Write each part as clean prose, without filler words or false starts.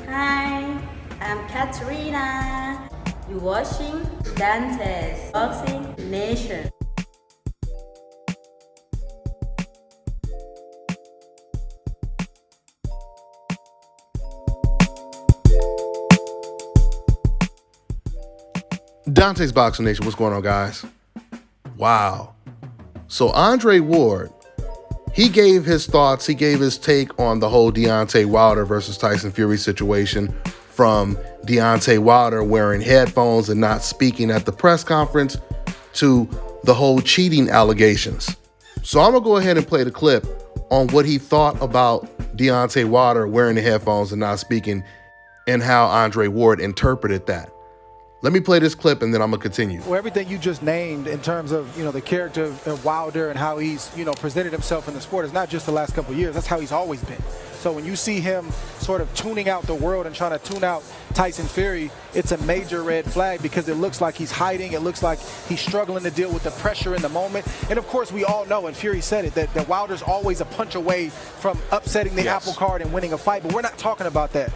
Hi, I'm Katrina. You're watching Dante's Boxing Nation. Dante's Boxing Nation, what's going on, guys? Wow. So Andre Ward, he gave his thoughts, he gave his take on the whole Deontay Wilder versus Tyson Fury situation, from Deontay Wilder wearing headphones and not speaking at the press conference to the whole cheating allegations. So I'm gonna go ahead and play the clip on what he thought about Deontay Wilder wearing the headphones and not speaking, and how Andre Ward interpreted that. Let me play this clip and then I'm gonna continue. Well, everything you just named in terms of, the character of Wilder and how he's, presented himself in the sport is not just the last couple of years. That's how he's always been. So when you see him sort of tuning out the world and trying to tune out Tyson Fury, it's a major red flag because it looks like he's hiding. It looks like he's struggling to deal with the pressure in the moment. And of course, we all know, and Fury said it, that Wilder's always a punch away from upsetting the apple cart and winning a fight. But we're not talking about that.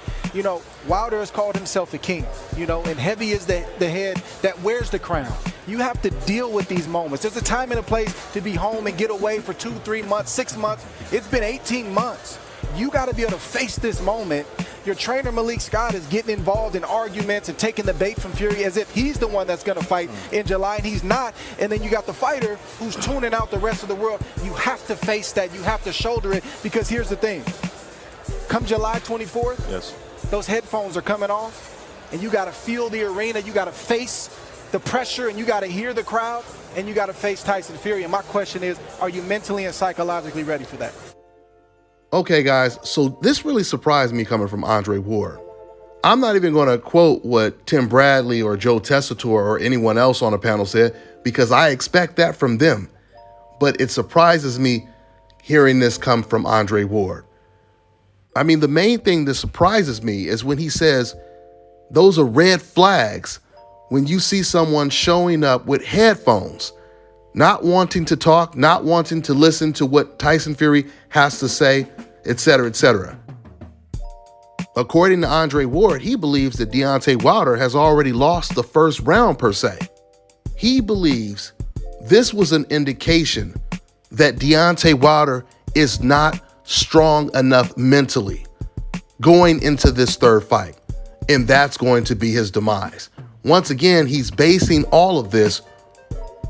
Wilder has called himself a king, and heavy is the head that wears the crown. You have to deal with these moments. There's a time and a place to be home and get away for 2, 3 months, 6 months. It's been 18 months. You got to be able to face this moment. Your trainer, Malik Scott, is getting involved in arguments and taking the bait from Fury as if he's the one that's going to fight in July, and he's not. And then you got the fighter who's tuning out the rest of the world. You have to face that. You have to shoulder it, because here's the thing. Come July 24th, those headphones are coming off, and you got to feel the arena. You got to face the pressure, and you got to hear the crowd, and you got to face Tyson Fury. And my question is, are you mentally and psychologically ready for that? Okay, guys, so this really surprised me coming from Andre Ward. I'm not even going to quote what Tim Bradley or Joe Tessitore or anyone else on the panel said, because I expect that from them. But it surprises me hearing this come from Andre Ward. I mean, the main thing that surprises me is when he says those are red flags when you see someone showing up with headphones, not wanting to talk, not wanting to listen to what Tyson Fury has to say, etc., etc. According to Andre Ward, he believes that Deontay Wilder has already lost the first round per se. He believes this was an indication that Deontay Wilder is not strong enough mentally going into this third fight, and that's going to be his demise. Once again, he's basing all of this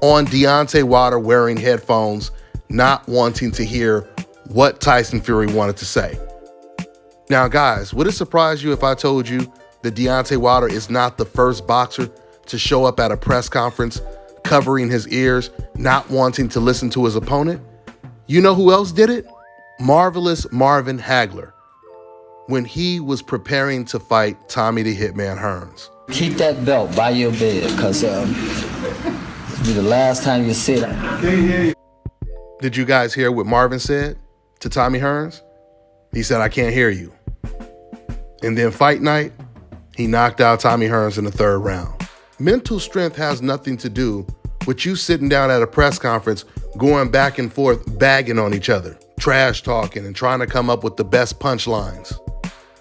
on Deontay Wilder wearing headphones, not wanting to hear what Tyson Fury wanted to say. Now, guys, would it surprise you if I told you that Deontay Wilder is not the first boxer to show up at a press conference covering his ears, not wanting to listen to his opponent? You know who else did it? Marvelous Marvin Hagler, when he was preparing to fight Tommy the Hitman Hearns. Keep that belt by your bed, because it'll be the last time you see it. Did you guys hear what Marvin said to Tommy Hearns? He said, "I can't hear you." And then fight night, he knocked out Tommy Hearns in the third round. Mental strength has nothing to do with you sitting down at a press conference going back and forth, bagging on each other, trash talking, and trying to come up with the best punchlines.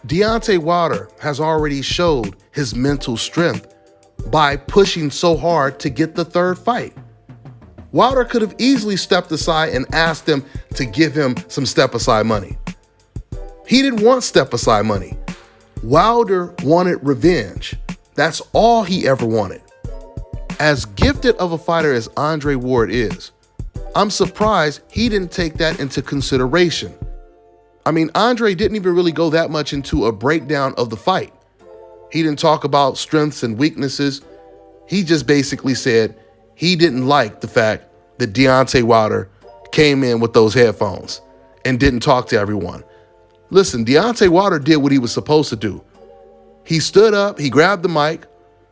Deontay Wilder has already showed his mental strength by pushing so hard to get the third fight. Wilder could have easily stepped aside and asked him to give him some step-aside money. He didn't want step-aside money. Wilder wanted revenge. That's all he ever wanted. As gifted of a fighter as Andre Ward is, I'm surprised he didn't take that into consideration. I mean, Andre didn't even really go that much into a breakdown of the fight. He didn't talk about strengths and weaknesses. He just basically said he didn't like the fact that Deontay Wilder came in with those headphones and didn't talk to everyone. Listen, Deontay Wilder did what he was supposed to do. He stood up, he grabbed the mic,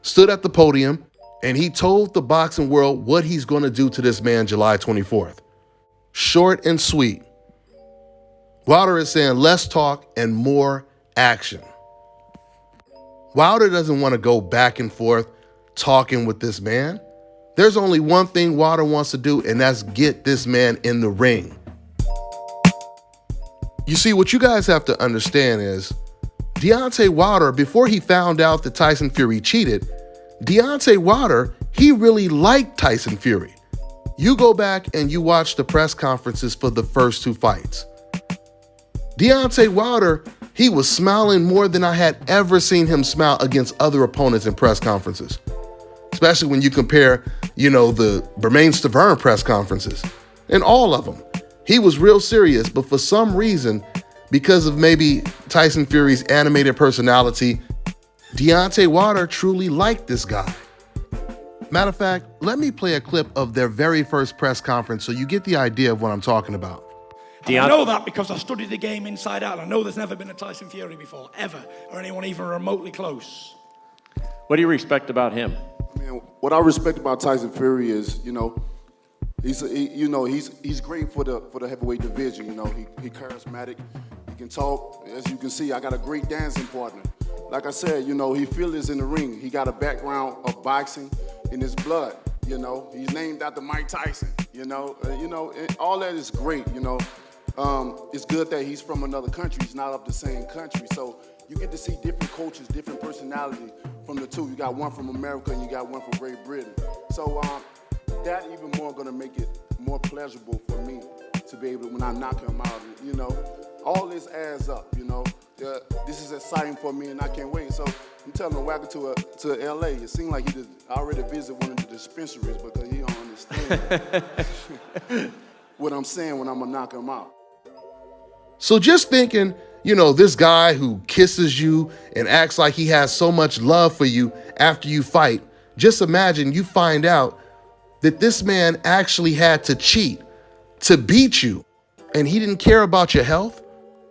stood at the podium, and he told the boxing world what he's going to do to this man July 24th. Short and sweet. Wilder is saying less talk and more action. Wilder doesn't want to go back and forth talking with this man. There's only one thing Wilder wants to do, and that's get this man in the ring. You see, what you guys have to understand is Deontay Wilder, before he found out that Tyson Fury cheated, Deontay Wilder, he really liked Tyson Fury. You go back and you watch the press conferences for the first two fights. Deontay Wilder, he was smiling more than I had ever seen him smile against other opponents in press conferences. Especially when you compare, the Bermain Stavern press conferences. In all of them, he was real serious, but for some reason, because of maybe Tyson Fury's animated personality, Deontay Wilder truly liked this guy. Matter of fact, let me play a clip of their very first press conference so you get the idea of what I'm talking about. I know that because I studied the game inside out. I know there's never been a Tyson Fury before, ever, or anyone even remotely close. What do you respect about him? I mean, what I respect about Tyson Fury is, he's great for the heavyweight division. He charismatic. He can talk. As you can see, I got a great dancing partner. Like I said, he fearless in the ring. He got a background of boxing in his blood. He's named after Mike Tyson. All that is great. It's good that he's from another country. He's not of the same country. So you get to see different cultures, different personalities from the two. You got one from America and you got one from Great Britain. So that even more going to make it more pleasurable for me to be able to, when I knock him out, all this adds up, this is exciting for me and I can't wait. So I'm telling him, welcome to LA. It seems like he already visited one of the dispensaries because he don't understand what I'm saying when I'm going to knock him out. So just thinking, this guy who kisses you and acts like he has so much love for you after you fight, just imagine you find out that this man actually had to cheat to beat you. And he didn't care about your health.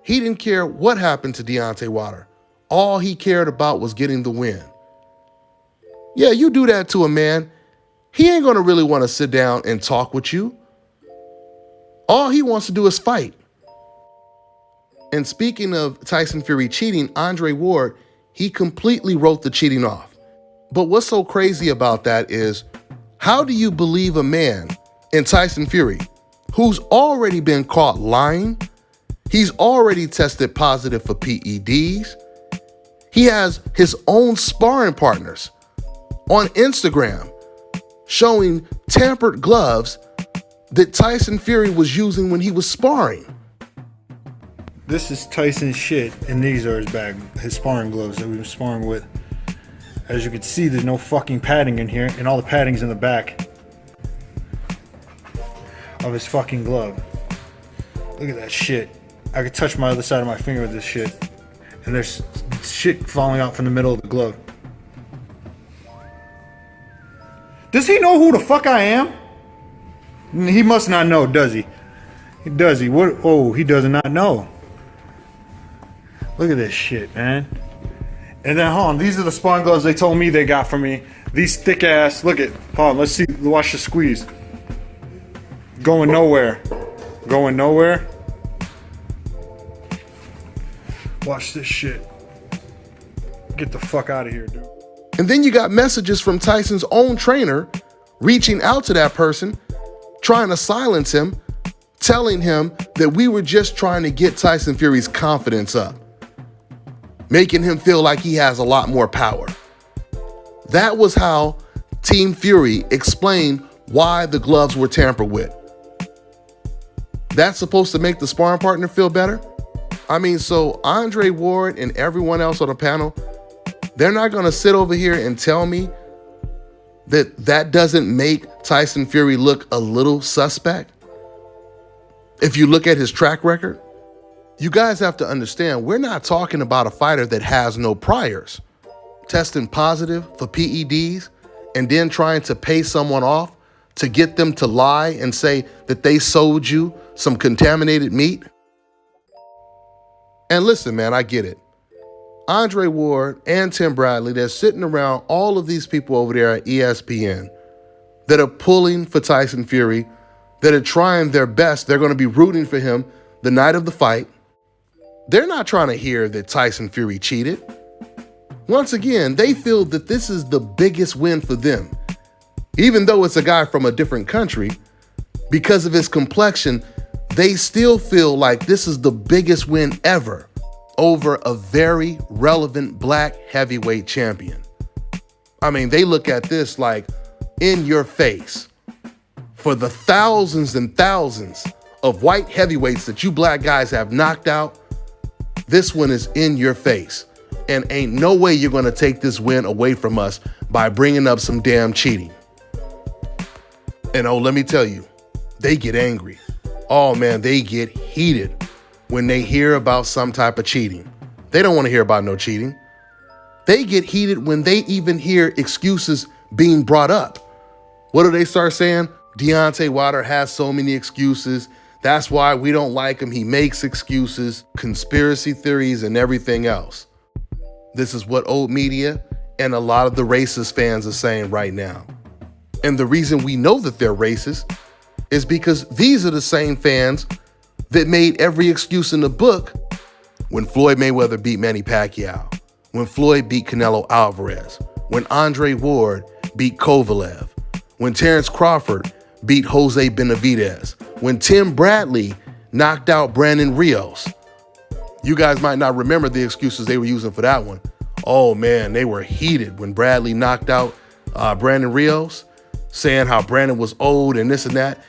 He didn't care what happened to Deontay Wilder. All he cared about was getting the win. Yeah, you do that to a man, he ain't gonna really want to sit down and talk with you. All he wants to do is fight. And speaking of Tyson Fury cheating, Andre Ward, he completely wrote the cheating off. But what's so crazy about that is, how do you believe a man in Tyson Fury who's already been caught lying? He's already tested positive for PEDs. He has his own sparring partners on Instagram showing tampered gloves that Tyson Fury was using when he was sparring. This is Tyson's shit, and these are his sparring gloves that we've been sparring with. As you can see, there's no fucking padding in here, and all the padding's in the back of his fucking glove. Look at that shit. I could touch my other side of my finger with this shit, and there's shit falling out from the middle of the glove. Does he know who the fuck I am? He must not know, does he? Does he? What? Oh, he does not know. Look at this shit, man. And then, hold on, these are the sparring gloves they told me they got for me. These thick ass, look at, hold on, let's see, watch the squeeze. Going nowhere. Going nowhere. Watch this shit. Get the fuck out of here, dude. And then you got messages from Tyson's own trainer reaching out to that person, trying to silence him, telling him that we were just trying to get Tyson Fury's confidence up, making him feel like he has a lot more power. That was how Team Fury explained why the gloves were tampered with. That's supposed to make the sparring partner feel better? I mean, so Andre Ward and everyone else on the panel, they're not going to sit over here and tell me that that doesn't make Tyson Fury look a little suspect? If you look at his track record, you guys have to understand, we're not talking about a fighter that has no priors, testing positive for PEDs and then trying to pay someone off to get them to lie and say that they sold you some contaminated meat. And listen, man, I get it. Andre Ward and Tim Bradley, they're sitting around all of these people over there at ESPN that are pulling for Tyson Fury, that are trying their best. They're going to be rooting for him the night of the fight. They're not trying to hear that Tyson Fury cheated. Once again, they feel that this is the biggest win for them. Even though it's a guy from a different country, because of his complexion, they still feel like this is the biggest win ever over a very relevant black heavyweight champion. I mean, they look at this like in your face. For the thousands and thousands of white heavyweights that you black guys have knocked out, this one is in your face. And ain't no way you're going to take this win away from us by bringing up some damn cheating. And oh, let me tell you, they get angry. Oh man, they get heated when they hear about some type of cheating. They don't want to hear about no cheating. They get heated when they even hear excuses being brought up. What do they start saying? Deontay Wilder has so many excuses. That's why we don't like him. He makes excuses, conspiracy theories, and everything else. This is what old media and a lot of the racist fans are saying right now. And the reason we know that they're racist is because these are the same fans that made every excuse in the book when Floyd Mayweather beat Manny Pacquiao, when Floyd beat Canelo Alvarez, when Andre Ward beat Kovalev, when Terrence Crawford beat Jose Benavidez, when Tim Bradley knocked out Brandon Rios. You guys might not remember the excuses they were using for that one. Oh man, they were heated when Bradley knocked out Brandon Rios, saying how Brandon was old and this and that.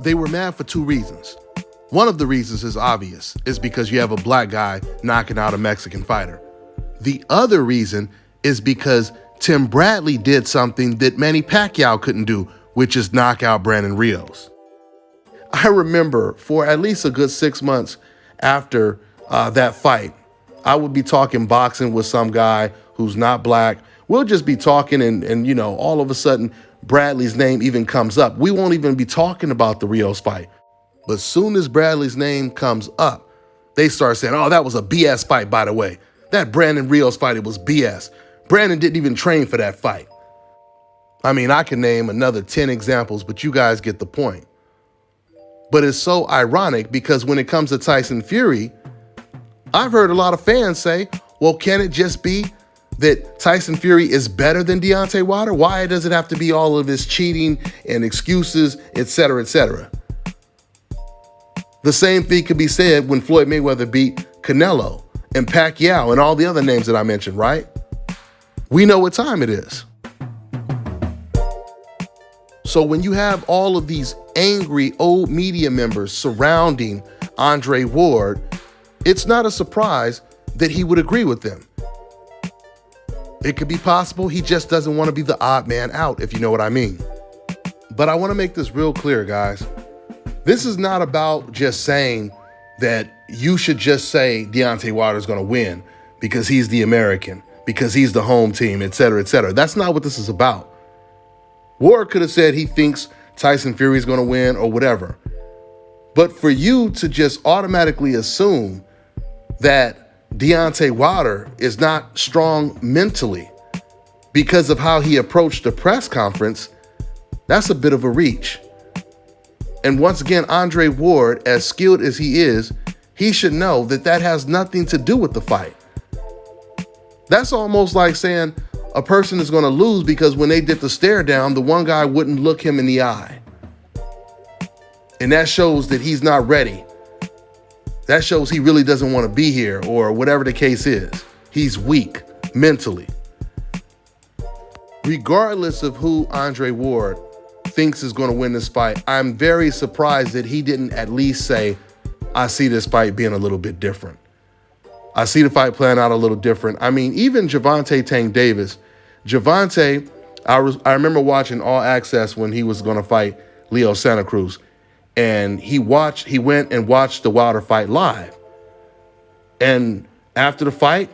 They were mad for two reasons. One of the reasons is obvious, is because you have a black guy knocking out a Mexican fighter. The other reason is because Tim Bradley did something that Manny Pacquiao couldn't do, which is knock out Brandon Rios. I remember for at least a good 6 months after that fight, I would be talking boxing with some guy who's not black. We'll just be talking and you know, all of a sudden Bradley's name even comes up. We won't even be talking about the Rios fight. But as soon as Bradley's name comes up, they start saying, oh, that was a BS fight, by the way. That Brandon Rios fight, it was BS. Brandon didn't even train for that fight. I mean, I can name another 10 examples, but you guys get the point. But it's so ironic because when it comes to Tyson Fury, I've heard a lot of fans say, well, can it just be that Tyson Fury is better than Deontay Wilder? Why does it have to be all of this cheating and excuses, et cetera, et cetera? The same thing could be said when Floyd Mayweather beat Canelo and Pacquiao and all the other names that I mentioned, right? We know what time it is. So when you have all of these angry old media members surrounding Andre Ward, it's not a surprise that he would agree with them. It could be possible he just doesn't want to be the odd man out, if you know what I mean. But I want to make this real clear, guys. This is not about just saying that you should just say Deontay Wilder is going to win because he's the American, because he's the home team, et cetera, et cetera. That's not what this is about. Ward could have said he thinks Tyson Fury is going to win or whatever. But for you to just automatically assume that Deontay Wilder is not strong mentally because of how he approached the press conference, that's a bit of a reach. And once again, Andre Ward, as skilled as he is, he should know that that has nothing to do with the fight. That's almost like saying a person is going to lose because when they did the stare down, the one guy wouldn't look him in the eye. And that shows that he's not ready. That shows he really doesn't want to be here or whatever the case is. He's weak mentally. Regardless of who Andre Ward thinks is going to win this fight, I'm very surprised that he didn't at least say, I see this fight being a little bit different. I see the fight playing out a little different. I mean, even Gervonta Tank Davis. Gervonta, I remember watching All Access when he was going to fight Leo Santa Cruz. And he went and watched the Wilder fight live. And after the fight,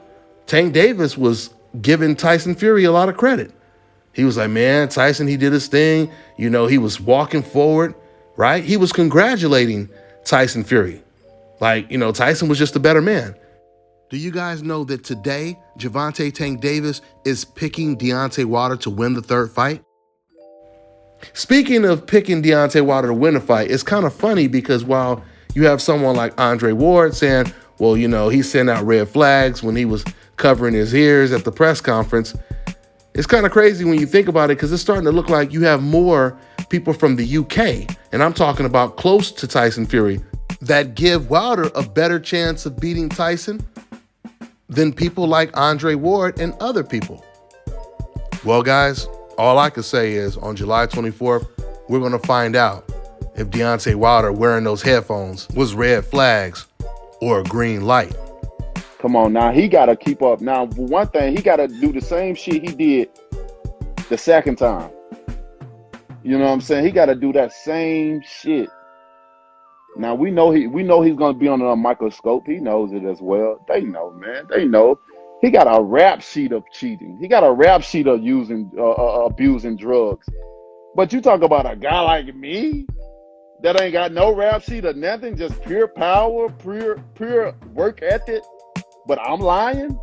Tank Davis was giving Tyson Fury a lot of credit. He was like, man, Tyson, he did his thing. You know, he was walking forward, right? He was congratulating Tyson Fury. Like, you know, Tyson was just a better man. Do you guys know that today, Gervonta Tank Davis is picking Deontay Wilder to win the third fight? Speaking of picking Deontay Wilder to win a fight, it's kind of funny because while you have someone like Andre Ward saying, well, you know, he sent out red flags when he was covering his ears at the press conference, it's kind of crazy when you think about it because it's starting to look like you have more people from the UK, and I'm talking about close to Tyson Fury, that give Wilder a better chance of beating Tyson than people like Andre Ward and other people? Well, guys, all I can say is on July 24th, we're going to find out if Deontay Wilder wearing those headphones was red flags or a green light. Come on now, he got to keep up. Now, one thing, he got to do the same shit he did the second time. You know what I'm saying? He got to do that same shit. Now we know he's going to be under a microscope. He knows it as well. They know, man. They know. He got a rap sheet of cheating. He got a rap sheet of abusing drugs. But you talk about a guy like me that ain't got no rap sheet or nothing, just pure power, pure work ethic. But I'm lying,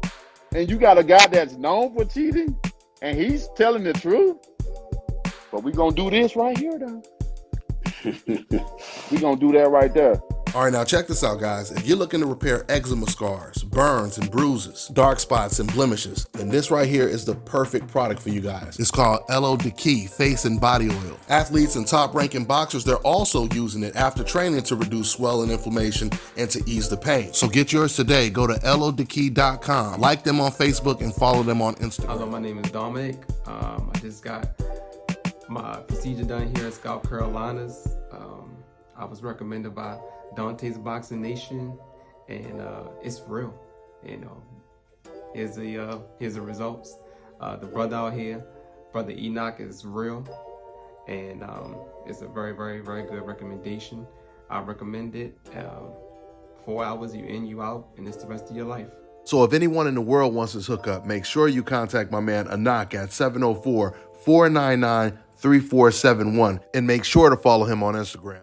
and you got a guy that's known for cheating, and he's telling the truth. But we gonna do this right here, though. We gonna do that right there. All right, now check this out, guys. If you're looking to repair eczema scars, burns and bruises, dark spots and blemishes, then this right here is the perfect product for you guys. It's called Elo Diki Face and Body Oil. Athletes and top-ranking boxers, they're also using it after training to reduce swelling, inflammation, and to ease the pain. So get yours today. Go to elodiki.com. Like them on Facebook and follow them on Instagram. Hello, my name is Dominic. I just got my procedure done here at South Carolinas. I was recommended by Deontay's Boxing Nation, and it's real. You know, here's the results. The brother out here, Brother Enoch, is real, and it's a very, very, very good recommendation. I recommend it. 4 hours, you in, you out, and it's the rest of your life. So if anyone in the world wants this hookup, make sure you contact my man Enoch at 704-499-3471, and make sure to follow him on Instagram.